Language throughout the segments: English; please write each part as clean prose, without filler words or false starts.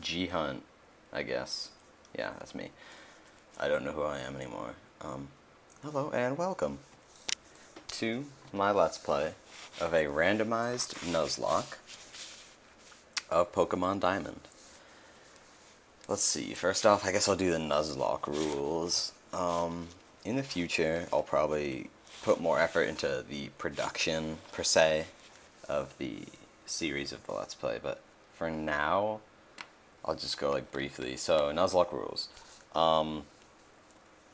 G-Hunt, I guess. Yeah, that's me. I don't know who I am anymore. Hello and welcome to my Let's Play of a randomized Nuzlocke of Pokemon Diamond. Let's see, first off, I guess I'll do the Nuzlocke rules. In the future, I'll probably put more effort into the production, per se, of the series of the Let's Play, but for now, I'll just go, like, briefly. So, Nuzlocke rules.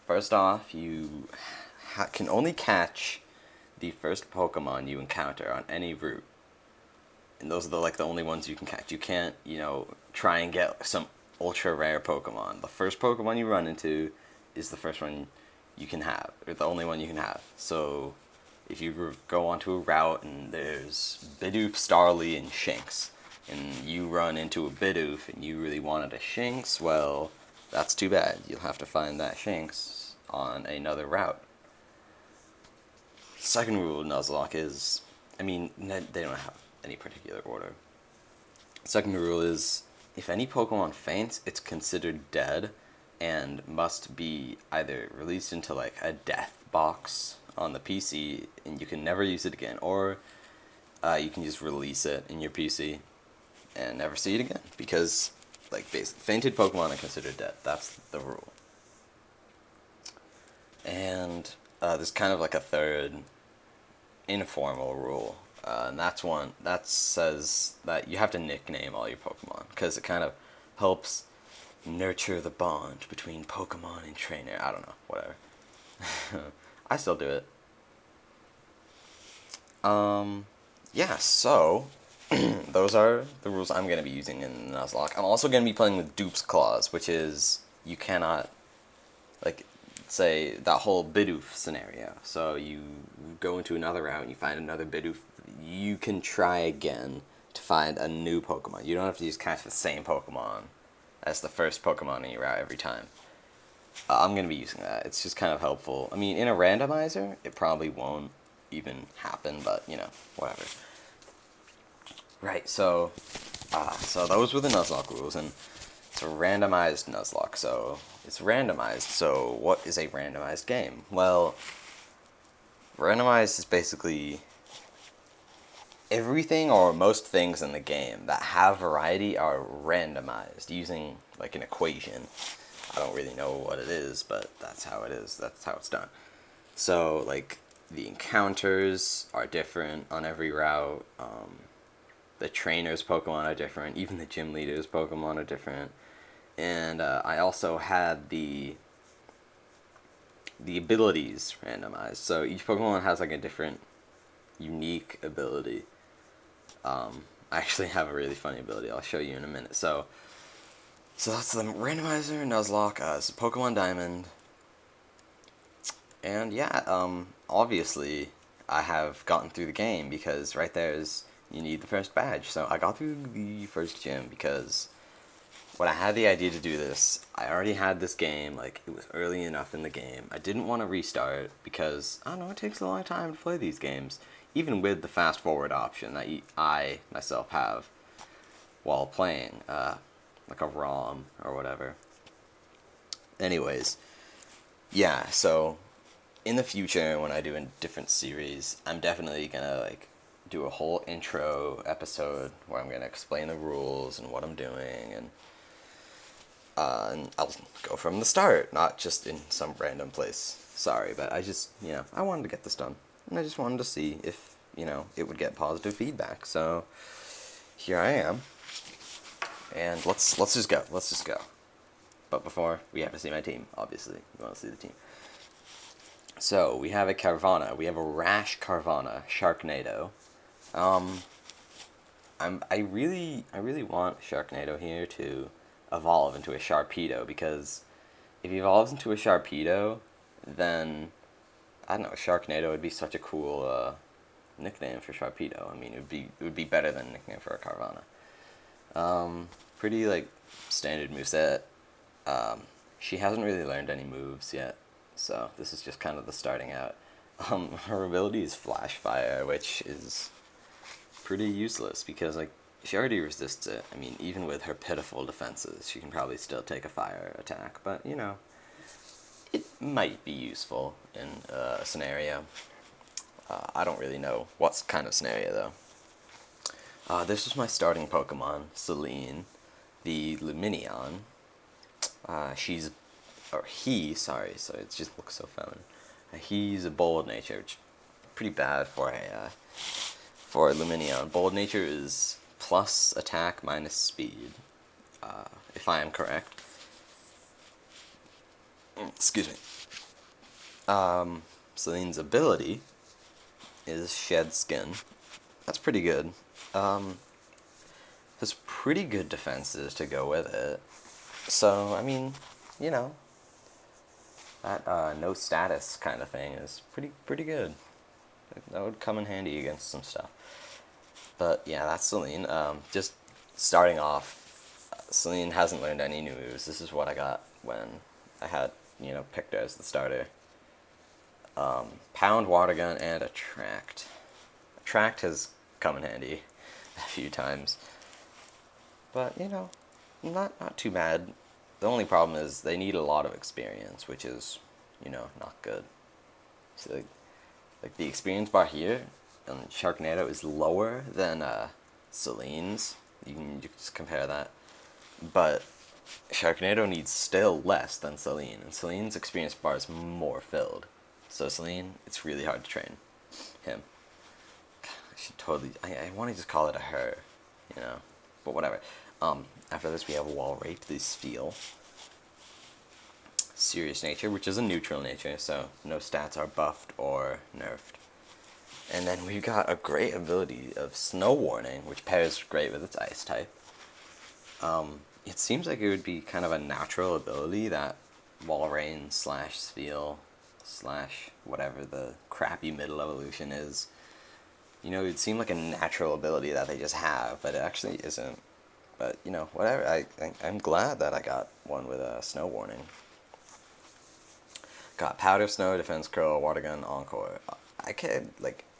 First off, you can only catch the first Pokemon you encounter on any route. And those are the only ones you can catch. You can't, try and get some ultra rare Pokemon. The first Pokemon you run into is the first one you can have, or the only one you can have. So, if you go onto a route and there's Bidoof, Starly, and Shinx, and you run into a Bidoof and you really wanted a Shinx, well, that's too bad. You'll have to find that Shinx on another route. Second rule of Nuzlocke is, they don't have any particular order. Second rule is, if any Pokemon faints, it's considered dead and must be either released into like a death box on the PC and you can never use it again, or you can just release it in your PC and never see it again, because fainted Pokemon are considered dead. That's the rule. And there's kind of like a third informal rule, and that's one that says that you have to nickname all your Pokemon, because it kind of helps nurture the bond between Pokemon and trainer. I don't know, whatever. I still do it. Yeah, so those are the rules I'm going to be using in Nuzlocke. I'm also going to be playing with Dupe's Clause, which is you cannot, say, that whole Bidoof scenario. So you go into another route and you find another Bidoof. You can try again to find a new Pokemon. You don't have to just catch the same Pokemon as the first Pokemon in your route every time. I'm going to be using that. It's just kind of helpful. In a randomizer, it probably won't even happen, but, whatever. Right, so those were the Nuzlocke rules, and it's a randomized Nuzlocke, so it's randomized. So what is a randomized game? Well, randomized is basically everything or most things in the game that have variety are randomized using like an equation. I don't really know what it is, but that's how it is. That's how it's done. So, the encounters are different on every route. The trainers' Pokemon are different. Even the gym leaders' Pokemon are different. And I also had the abilities randomized. So each Pokemon has a different, unique ability. I actually have a really funny ability. I'll show you in a minute. So that's the randomizer, Nuzlocke, it's Pokemon Diamond. And yeah, obviously I have gotten through the game, because right there is, you need the first badge. So I got through the first gym because when I had the idea to do this, I already had this game, it was early enough in the game. I didn't want to restart because, I don't know, it takes a long time to play these games, even with the fast forward option that I myself have while playing, like a ROM or whatever. Anyways, yeah, so in the future, when I do a different series, I'm definitely gonna do a whole intro episode where I'm gonna explain the rules and what I'm doing, and I'll go from the start, not just in some random place. Sorry, but I just, I wanted to get this done, and I just wanted to see if, it would get positive feedback. So here I am, and let's just go. But before, we have to see my team. Obviously, you want to see the team. So we have a Carvana. We have a Rash Carvana, Sharknado. I really want Sharknado here to evolve into a Sharpedo, because if he evolves into a Sharpedo, then, I don't know, Sharknado would be such a cool nickname for Sharpedo. It would be better than a nickname for a Carvana. Pretty standard moveset. She hasn't really learned any moves yet, so this is just kind of the starting out. Her ability is Flash Fire, which is pretty useless because she already resists it. I mean, even with her pitiful defenses, she can probably still take a fire attack. But, you know, it might be useful in a scenario. I don't really know what kind of scenario, though. This was my starting Pokemon, Celine, the Luminion. She's, or he, sorry, so it just looks so feminine. He's a bold nature, which is pretty bad for a Luminion. Bold nature is plus attack minus speed, if I am correct. Excuse me. Celine's ability is Shed Skin. That's pretty good. Has pretty good defenses to go with it. So, I mean, you know, that no status kind of thing is pretty good. That would come in handy against some stuff. But yeah, that's Celine. Just starting off, Celine hasn't learned any new moves. This is what I got when I had, you know, picked her as the starter. Pound, Water Gun, and Attract. Attract has come in handy a few times. But, you know, not too bad. The only problem is they need a lot of experience, which is, you know, not good. So, like the experience bar here on Sharknado is lower than Celine's. You can just compare that. But Sharknado needs still less than Celine, and Celine's experience bar is more filled. So Celine, it's really hard to train him. I should totally, I want to just call it a her, you know, but whatever. After this we have Wall Rape, the Steel. Serious Nature, which is a neutral nature, so no stats are buffed or nerfed. And then we've got a great ability of Snow Warning, which pairs great with its Ice type. It seems like it would be kind of a natural ability that Walrein / Steel / whatever the crappy middle evolution is. You know, it would seem like a natural ability that they just have, but it actually isn't. But, you know, whatever. I'm glad that I got one with a Snow Warning. Got Powder Snow, Defense Curl, Water Gun, Encore.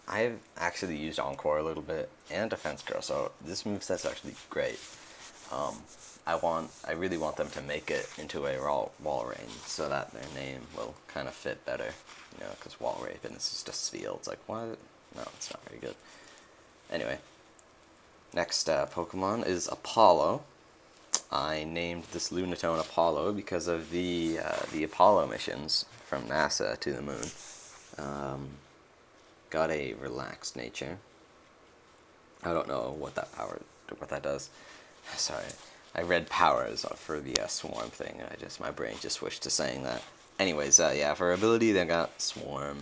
I've actually used Encore a little bit, and Defense Curl, so this moveset's actually great. I really want them to make it into a Walrein, so that their name will kind of fit better, you know, because Walrape and it's just a Spheal. It's like, what? No, it's not very good. Anyway, next Pokemon is Apollo. I named this Lunatone Apollo because of the Apollo missions from NASA to the moon. Got a relaxed nature. I don't know what that does. Sorry, I read powers for the Swarm thing, and my brain just switched to saying that. Anyways, yeah, for ability they got Swarm,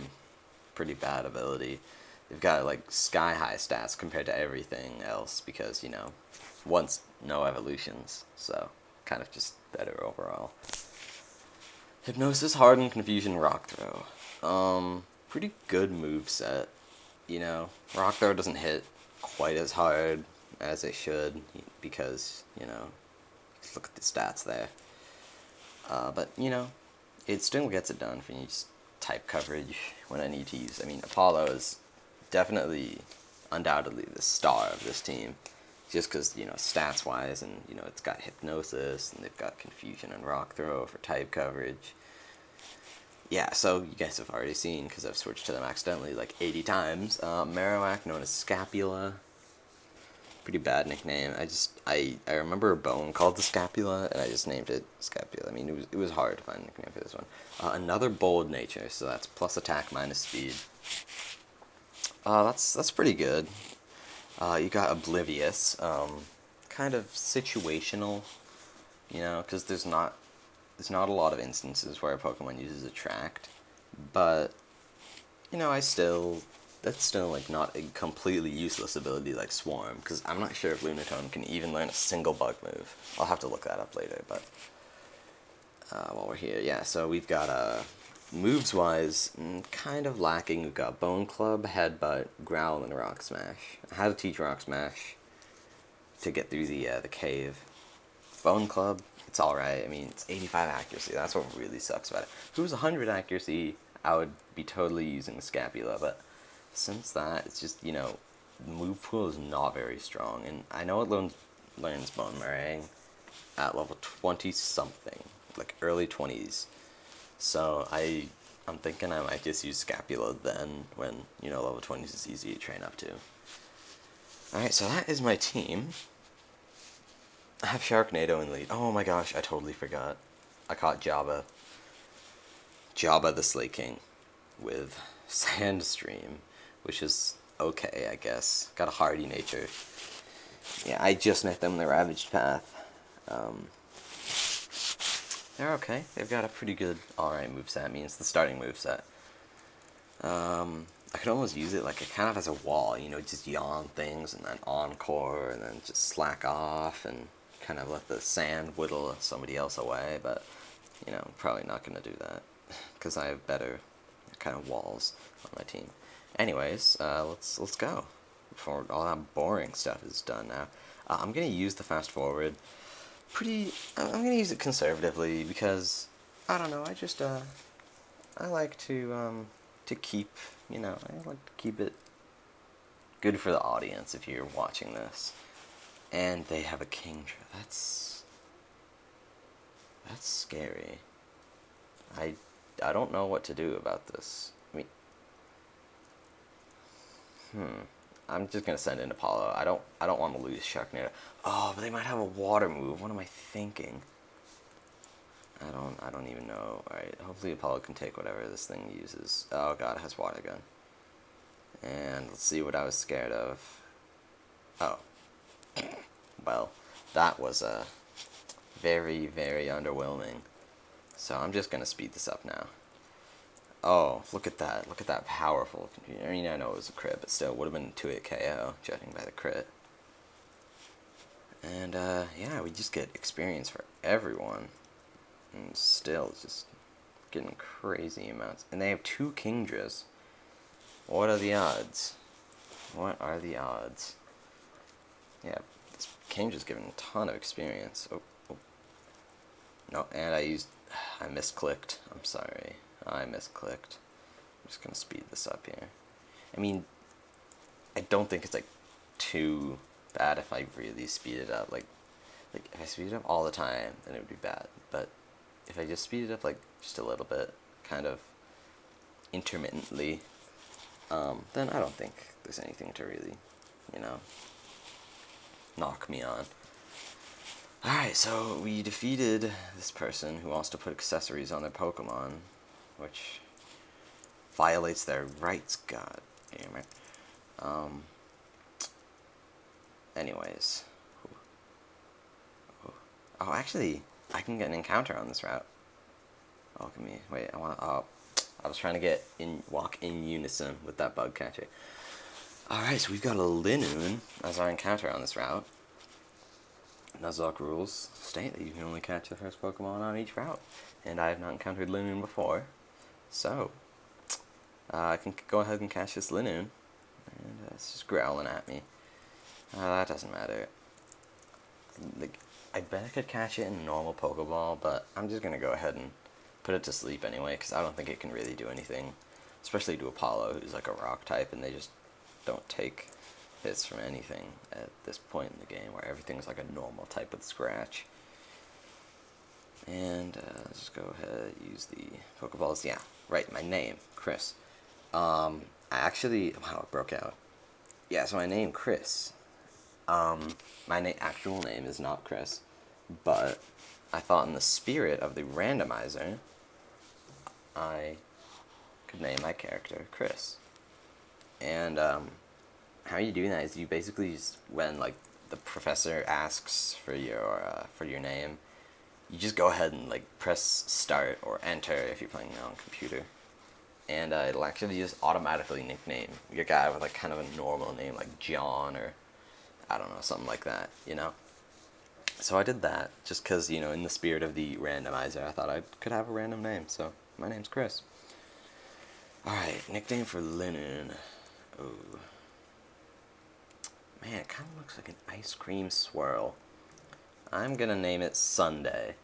pretty bad ability. They've got like sky high stats compared to everything else because, you know, once no evolutions, so kind of just better overall. Hypnosis, Harden, Confusion, Rock Throw. Pretty good moveset. You know, Rock Throw doesn't hit quite as hard as it should because, you know, just look at the stats there. But, you know, it still gets it done for each type coverage when I need to use. I mean, Apollo is definitely, undoubtedly, the star of this team. Just because, you know, stats-wise, and, you know, it's got Hypnosis, and they've got Confusion and Rock Throw for type coverage. Yeah, so you guys have already seen, because I've switched to them accidentally like 80 times. Marowak, known as Scapula. Pretty bad nickname. I remember a bone called the Scapula, and I just named it Scapula. I mean, it was hard to find a nickname for this one. Another bold nature, so that's plus attack minus speed. That's pretty good. You got Oblivious, kind of situational, you know, because there's not a lot of instances where a Pokemon uses Attract, but, you know, that's still, like, not a completely useless ability like Swarm, because I'm not sure if Lunatone can even learn a single bug move. I'll have to look that up later, but, while we're here, yeah, so we've got, moves-wise, kind of lacking. We've got Bone Club, Headbutt, Growl, and Rock Smash. I had to teach Rock Smash to get through the cave. Bone Club, it's alright. I mean, it's 85 accuracy. That's what really sucks about it. If it was 100 accuracy, I would be totally using Scapula, but since that, it's just, you know, the move pool is not very strong, and I know it learns Boomerang at level 20 something, like early 20s. So I'm thinking I might just use Scapula then, when level 20s is easy to train up to. All right, so that is my team. I have Sharknado in lead. Oh my gosh, I totally forgot. I caught Jabba the Slay King with Sandstream, which is okay, I guess. Got a hardy nature. Yeah, I just met them in the Ravaged Path. They're okay. They've got a pretty good alright moveset. I mean, it's the starting moveset. I could almost use it like it kind of as a wall, just yawn things and then encore and then just slack off and kind of let the sand whittle somebody else away, but, probably not going to do that because I have better kind of walls on my team. Anyways, let's go before all that boring stuff is done now. I'm going to use the fast forward I'm going to use it conservatively because, I don't know, I like to keep, I like to keep it good for the audience if you're watching this. And they have a Kingdra. That's scary. I don't know what to do about this. I mean, I'm just gonna send in Apollo. I don't want to lose Sharknado. Oh, but they might have a water move. What am I thinking? I don't even know. Alright, hopefully Apollo can take whatever this thing uses. Oh god, it has water gun. And let's see what I was scared of. Oh. Well, that was very, very underwhelming. So I'm just gonna speed this up now. Oh, look at that. Look at that powerful computer. I mean, I know it was a crit, but still, it would have been a 2-hit KO, judging by the crit. And, yeah, we just get experience for everyone. And still, just getting crazy amounts. And they have 2 Kingdras. What are the odds? What are the odds? Yeah, this Kingdra's given a ton of experience. Oh. No, and I misclicked. I'm sorry. I misclicked. I'm just gonna speed this up here. I mean, I don't think it's like too bad if I really speed it up. Like if I speed it up all the time, then it would be bad. But if I just speed it up like just a little bit, kind of intermittently, then I don't think there's anything to really, knock me on. Alright, so we defeated this person who wants to put accessories on their Pokemon, which violates their rights, god damn it. Anyways. Oh, actually, I can get an encounter on this route. Oh, look at me. Wait, I was trying to walk in unison with that bug catcher. Alright, so we've got a Linoon as our encounter on this route. Nuzlocke rules state that you can only catch the first Pokemon on each route, and I have not encountered Linoon before, so I can go ahead and catch this Linoon, and it's just growling at me. That doesn't matter. I bet I could catch it in a normal Pokeball, but I'm just going to go ahead and put it to sleep anyway, because I don't think it can really do anything, especially to Apollo, who's like a rock type, and they just don't take hits from anything at this point in the game, where everything's like a normal type with Scratch. And let's just go ahead and use the Pokeballs. Yeah, right, my name, Chris. Wow, it broke out. Yeah, so my name, Chris. My actual name is not Chris, but I thought in the spirit of the randomizer, I could name my character Chris. And, how you do that is you basically just, when like the professor asks for your name, you just go ahead and like press start or enter if you're playing on a computer, and it'll actually just automatically nickname your guy with like kind of a normal name like John or I don't know, something like that, So I did that just because, in the spirit of the randomizer, I thought I could have a random name. So my name's Chris. All right, nickname for Linoon. Ooh. Man, it kind of looks like an ice cream swirl. I'm going to name it Sundae,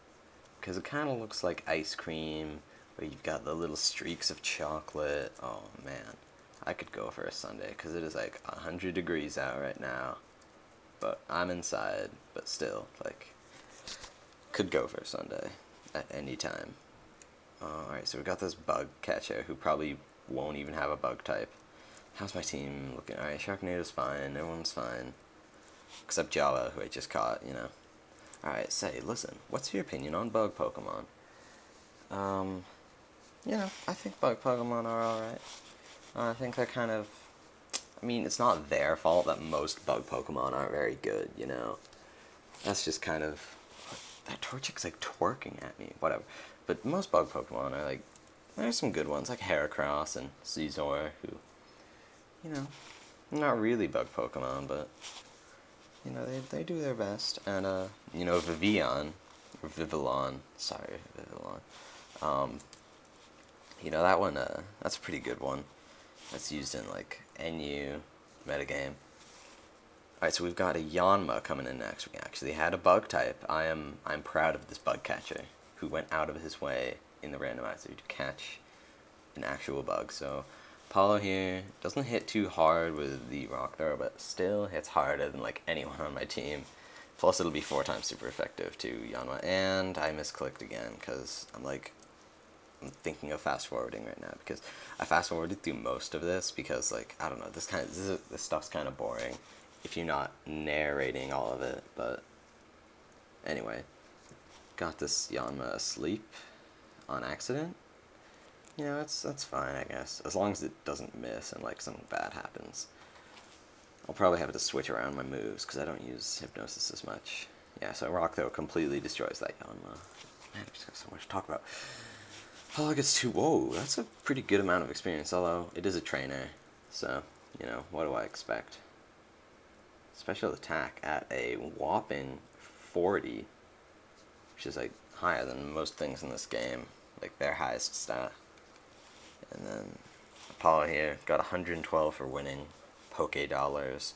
because it kind of looks like ice cream, where you've got the little streaks of chocolate. Oh, man. I could go for a Sunday, because it is like 100 degrees out right now. But I'm inside, but still, like, could go for a Sunday at any time. Alright, so we got this bug catcher who probably won't even have a bug type. How's my team looking? Alright, Sharknado's fine, everyone's fine. Except Java, who I just caught, you know. Alright, say, listen, what's your opinion on bug Pokemon? You know, I think bug Pokemon are alright. I think they're kind of... I mean, it's not their fault that most bug Pokemon aren't very good, you know. That's just kind of... That Torchic's like twerking at me, whatever. But most bug Pokemon are like... There's some good ones, like Heracross and Caesar, who... You know, not really bug Pokemon, but... You know, they do their best. And, you know, Vivillon... Or Vivillon. Sorry, Vivillon. You know, that one, that's a pretty good one. That's used in, like, NU metagame. Alright, so we've got a Yanma coming in next. We actually had a bug type. I'm proud of this bug catcher who went out of his way in the randomizer to catch an actual bug. So Apollo here doesn't hit too hard with the rock throw, but still hits harder than like anyone on my team. Plus it'll be 4 times super effective to Yanma. And I misclicked again because I'm thinking of fast forwarding right now, because I fast forwarded through most of this because, like, I don't know, this stuff's kind of boring if you're not narrating all of it. But anyway, got this Yanma asleep on accident. You know, that's fine, I guess, as long as it doesn't miss and like something bad happens. I'll probably have to switch around my moves because I don't use Hypnosis as much. Yeah, so Rock Throw completely destroys that Yanma. Man, I've just got so much to talk about. Oh, it gets 2. Whoa, that's a pretty good amount of experience, although it is a trainer. So, you know, what do I expect? Special attack at a whopping 40, which is, like, higher than most things in this game. Like, their highest stat. And then Apollo here got 112 for winning Poke Dollars.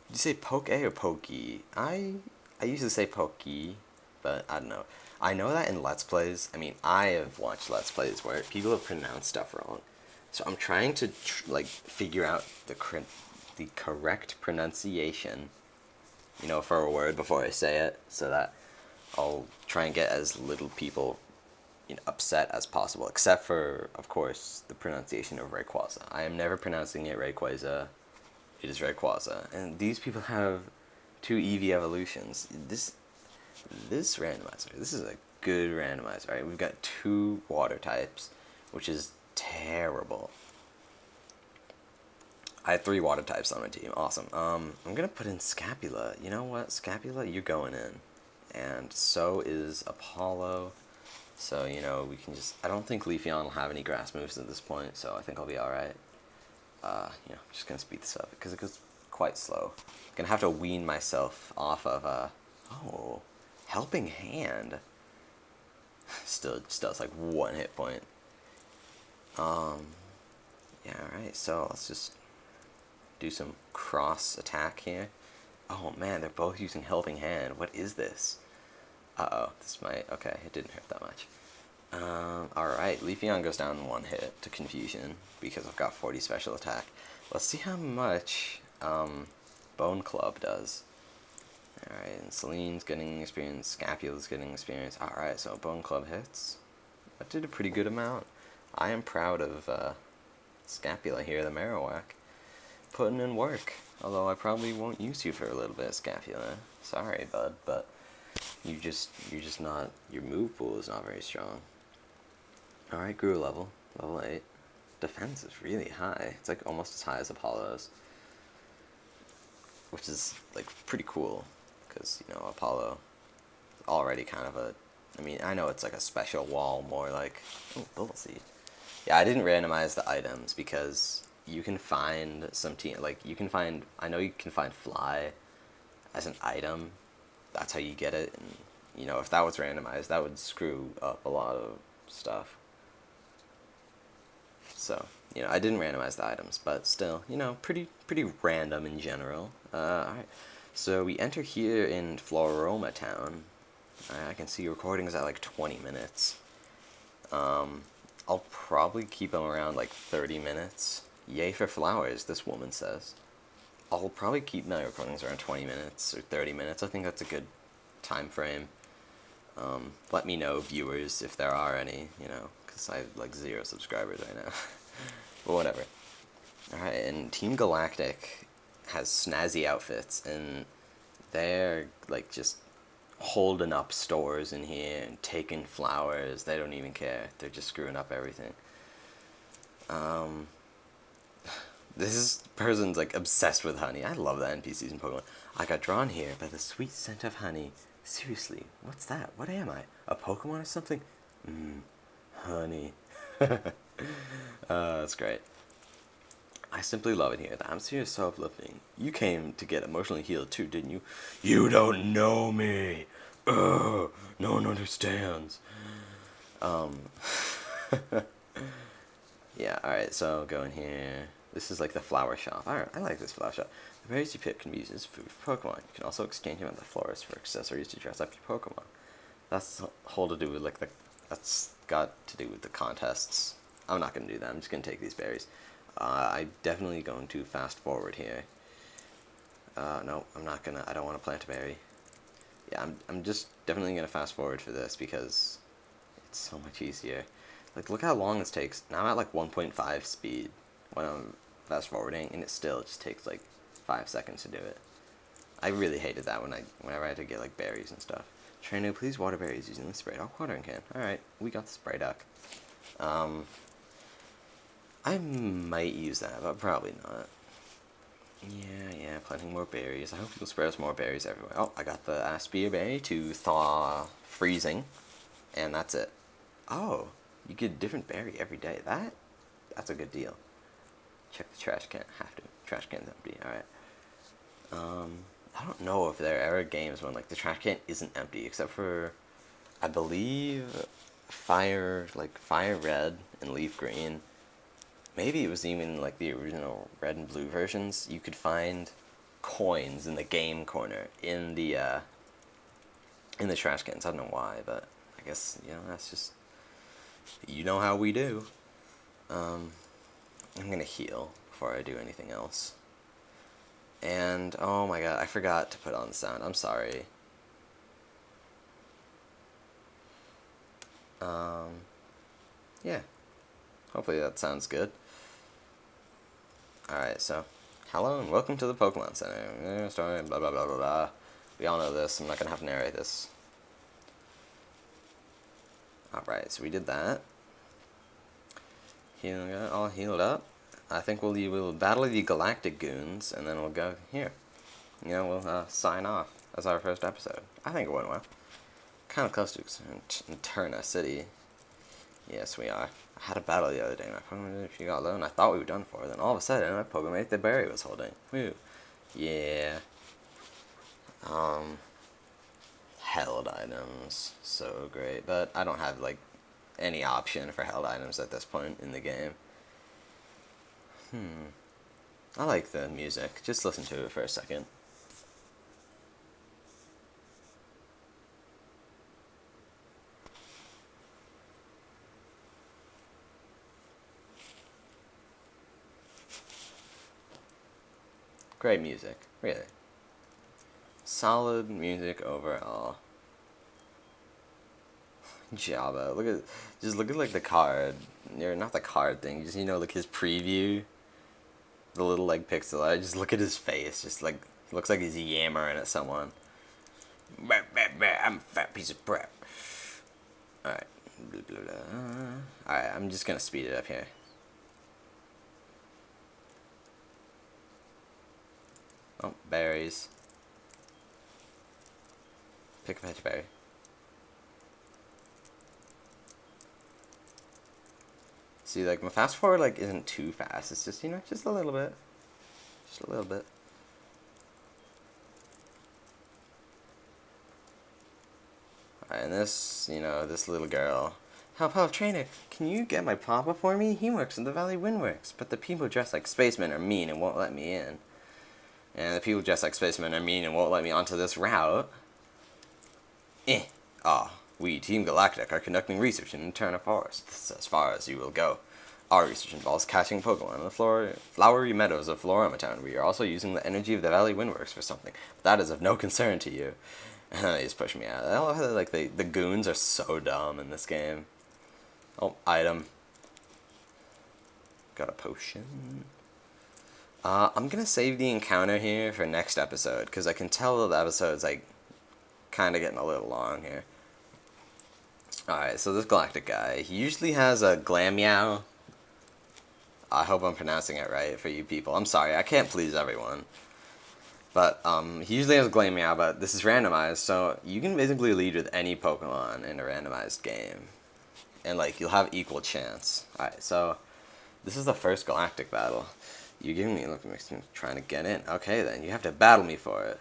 Did you say Poke or Pokey? I used to say Pokey, but I don't know. I know that in Let's Plays, I mean, I have watched Let's Plays where people have pronounced stuff wrong. So I'm trying to, like, figure out the correct pronunciation, you know, for a word before I say it, so that I'll try and get as little people, you know, upset as possible, except for, of course, the pronunciation of Rayquaza. I am never pronouncing it Rayquaza. It is Rayquaza. And these people have 2 Eevee evolutions. This randomizer, this is a good randomizer, right? We've got 2 water types, which is terrible. I had 3 water types on my team. Awesome. I'm gonna put in Scapula. You know what, Scapula, you're going in. And so is Apollo. So, you know, we can just... I don't think Leafeon will have any grass moves at this point, so I think I'll be alright. You know, I'm just gonna speed this up, because it goes quite slow. I'm gonna have to wean myself off of, oh... Helping Hand. Still just does like 1 hit point. Yeah, alright, so let's just do some cross attack here. Oh man, they're both using Helping Hand. What is this? Uh-oh, this might... Okay, it didn't hurt that much. Alright, Leafeon goes down in 1 hit to Confusion, because I've got 40 special attack. Let's see how much, Bone Club does. Alright, and Celine's getting experience, Scapula's getting experience. Alright, so Bone Club hits. That did a pretty good amount. I am proud of Scapula here, the Marowak. Putting in work. Although I probably won't use you for a little bit, Scapula. Sorry, bud, but you're just not... Your move pool is not very strong. Alright, grew a level. Level 8. Defense is really high. It's like almost as high as Apollo's. Which is, like, pretty cool. Because, you know, Apollo already kind of a... I mean, I know it's like a special wall, more like... Oh, Bubble Seed. Yeah, I didn't randomize the items because you can find some like, you can find... I know you can find Fly as an item. That's how you get it. And, you know, if that was randomized, that would screw up a lot of stuff. So, you know, I didn't randomize the items, but still, you know, pretty random in general. Alright. So we enter here in Floaroma Town. I can see recording is at like 20 minutes. I'll probably keep them around like 30 minutes. Yay for flowers, this woman says. I'll probably keep my recordings around 20 minutes or 30 minutes. I think that's a good time frame. Let me know, viewers, if there are any, you know, because I have like 0 subscribers right now. But whatever. Alright, and Team Galactic has snazzy outfits, and they're like just holding up stores in here and taking flowers. They don't even care. They're just screwing up everything. This person's like obsessed with honey. I love the NPCs in Pokemon. I got drawn here by the sweet scent of honey. Seriously, what's that? What am I? A Pokemon or something? Honey. That's great. I simply love it here. The atmosphere is so uplifting. You came to get emotionally healed too, didn't you? You don't know me. Ugh, no one understands. Yeah, alright, so go in here. This is like the flower shop. Alright, I like this flower shop. The berries you pick can be used as food for Pokemon. You can also exchange them at the florist for accessories to dress up your Pokemon. That's whole to do with like that's got to do with the contests. I'm not gonna do that. I'm just gonna take these berries. I'm definitely going to fast forward here. No, I'm not gonna. I don't want to plant a berry. Yeah, I'm just definitely gonna fast forward for this because it's so much easier. Like, look how long this takes. Now I'm at like 1.5 speed when I'm fast forwarding, and it still just takes like 5 seconds to do it. I really hated that whenever I had to get like berries and stuff. Trainer, please water berries using the spray duck watering can. Alright, we got the spray duck. I might use that, but probably not. Yeah, planting more berries. I hope you'll spread us more berries everywhere. Oh, I got the Aspia berry to thaw freezing, and that's it. Oh, you get a different berry every day. That's a good deal. Check the trash can. Have to. Trash can's empty. Alright. I don't know if there are ever games when like the trash can isn't empty, except for I believe Fire Red and Leaf Green. Maybe it was even like the original Red and Blue versions. You could find coins in the game corner in the trash cans. I don't know why, but I guess that's just how we do. I'm gonna heal before I do anything else. And oh my god, I forgot to put on the sound. I'm sorry. Yeah. Hopefully that sounds good. Alright, so hello and welcome to the Pokemon Center. Story, blah blah blah blah blah. We all know this. I'm not gonna have to narrate this. Alright, so we did that. All healed up. I think we'll battle the Galactic Goons, and then we'll go here. We'll sign off as our first episode. I think it went well. Kind of close to Interna City. Yes, we are. I had a battle the other day. My Pokemon, she got low, and I thought we were done for. Then all of a sudden, my Pokemon ate the berry was holding. Woo. Yeah. Held items. So great. But I don't have, like, any option for held items at this point in the game. I like the music. Just listen to it for a second. Great music, really. Solid music overall. Jabba, look at like the card. Not the card thing, just like his preview. The little like pixel art. Just look at his face. Just like looks like he's yammering at someone. I'm a fat piece of crap. Alright. Alright, I'm just gonna speed it up here. Oh, berries. Pick a fetch berry. See, like, my fast forward, like, isn't too fast. It's just, just a little bit. Just a little bit. Alright, and this, this little girl. Help, trainer, can you get my papa for me? He works in the Valley Windworks, but the people dressed like spacemen are mean and won't let me in. And the people dressed like spacemen are mean and won't let me onto this route. Aw. We, Team Galactic, are conducting research in Eterna Forest. This is as far as you will go. Our research involves catching Pokemon in the flowery meadows of Floaroma Town. We are also using the energy of the Valley Windworks for something, but that is of no concern to you. They just push me out. I love how the goons are so dumb in this game. Oh, item. Got a potion. I'm gonna save the encounter here for next episode, because I can tell the episode's like kind of getting a little long here. Alright, so this Galactic guy, he usually has a Glameow. I hope I'm pronouncing it right for you people. I'm sorry, I can't please everyone. But he usually has a Glameow, but this is randomized, so you can basically lead with any Pokemon in a randomized game. And like, you'll have equal chance. Alright, so this is the first Galactic Battle. You giving me, look, I'm trying to get in. Okay then, you have to battle me for it.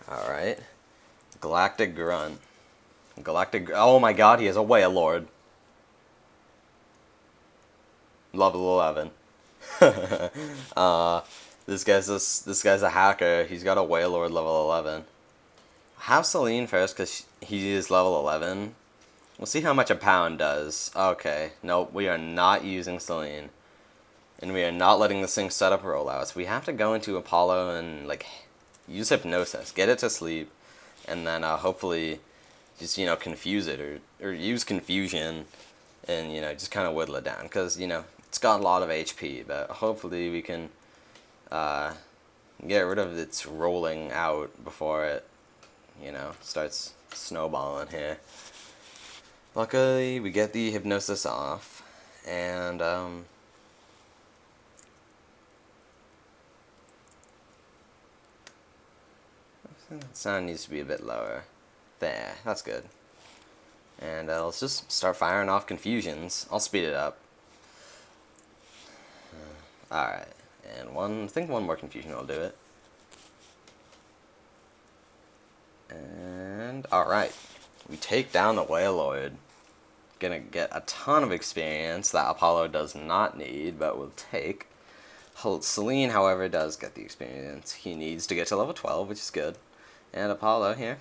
Alright. Galactic Grunt. Oh my god, he has a Wailord. Level 11. This guy's a hacker. He's got a Wailord level 11. Have Celine first, because he is level 11. We'll see how much a pound does. Okay, nope, we are not using Celine. And we are not letting this thing set up rollouts. We have to go into Apollo and, like, use Hypnosis. Get it to sleep. And then, hopefully, just, confuse it. Or use Confusion. And, just kind of whittle it down. Because, it's got a lot of HP. But hopefully we can, get rid of its rolling out before it, starts snowballing here. Luckily, we get the Hypnosis off, and, that sound needs to be a bit lower. There, that's good. And let's just start firing off Confusions. I'll speed it up. Alright, and I think one more Confusion will do it. And, alright, we take down the Wailord. Gonna get a ton of experience that Apollo does not need, but will take. Celine, however, does get the experience he needs to get to level 12, which is good. And Apollo here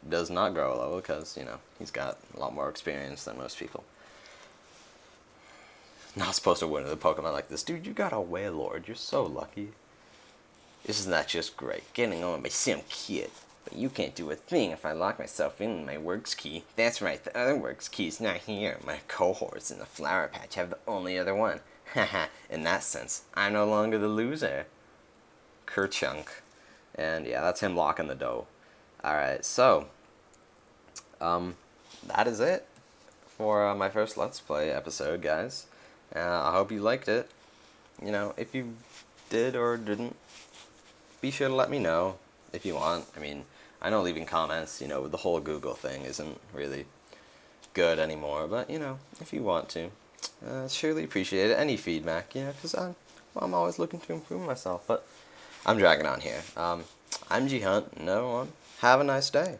does not grow a level because, he's got a lot more experience than most people. Not supposed to win with a Pokemon like this. Dude, you got a Wailord. You're so lucky. Isn't that just great? Getting on by some kid. But you can't do a thing if I lock myself in my works key. That's right, the other works key's not here. My cohorts in the Flower Patch have the only other one. Haha, in that sense, I'm no longer the loser. Kerchunk. And yeah, that's him locking the door. Alright, so, that is it for my first Let's Play episode, guys. I hope you liked it. If you did or didn't, be sure to let me know if you want. I mean, I know leaving comments, with the whole Google thing isn't really good anymore, but, if you want to, surely appreciate it. Any feedback, because I'm always looking to improve myself, but I'm dragging on here. I'm G Hunt, and everyone, have a nice day.